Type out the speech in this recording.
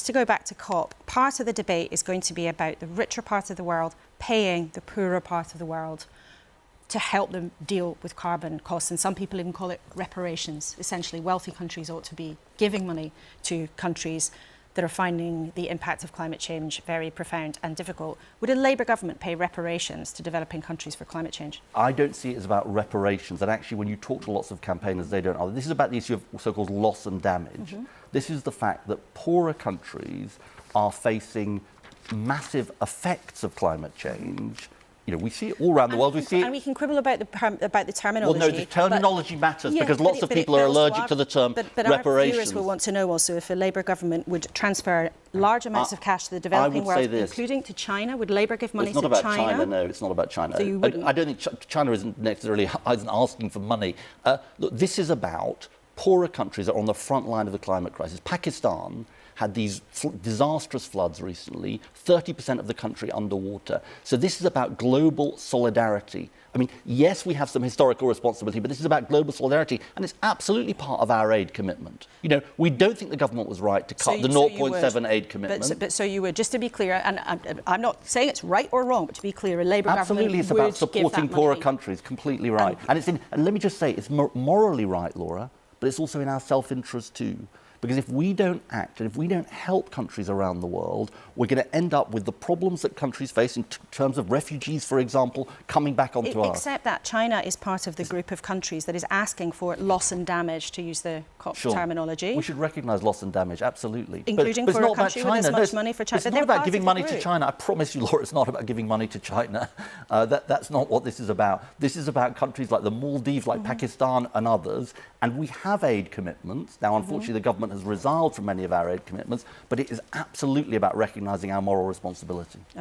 to go back to COP, part of the debate is going to be about the richer part of the world paying the poorer part of the world to help them deal with carbon costs. And some people even call it reparations. Essentially, wealthy countries ought to be giving money to countries that are finding the impact of climate change very profound and difficult. Would a Labour government pay reparations to developing countries for climate change? I don't see it as about reparations. And actually, when you talk to lots of campaigners, they don't either. This is about the issue of so-called loss and damage. This is the fact that poorer countries are facing massive effects of climate change. You know, we see it all around the world. We see it, and we can quibble about the terminology. Well, no, the terminology matters because lots of people are allergic to the term reparations. Our viewers will want to know also if a Labour government would transfer large amounts of cash to the developing world, including to China. Would Labour give money to China? It's not about China. No, it's not about China. So you wouldn't? I don't think China isn't necessarily asking for money. Look, this is about poorer countries that are on the front line of the climate crisis. Pakistan had these disastrous floods recently, 30% of the country underwater. So this is about global solidarity. I mean, yes, we have some historical responsibility, but this is about global solidarity, and it's absolutely part of our aid commitment. You know, we don't think the government was right to cut the 0.7 aid commitment. But so you would, just to be clear, and I'm not saying it's right or wrong, but to be clear, a Labour government it's about supporting poorer countries, completely right. And let me just say, it's morally right, Laura, but it's also in our self-interest too. Because if we don't act and if we don't help countries around the world, we're going to end up with the problems that countries face in terms of refugees, for example, coming back onto us. Except that China is part of the group of countries that is asking for loss and damage, to use the COP terminology. We should recognise loss and damage, absolutely. Including but for a country with as much money for China. It's not about giving money to China. I promise you, Laura, it's not about giving money to China. That's not what this is about. This is about countries like the Maldives, like Pakistan and others. And we have aid commitments. Now, unfortunately, the government has resiled from many of our aid commitments, but it is absolutely about recognising our moral responsibility.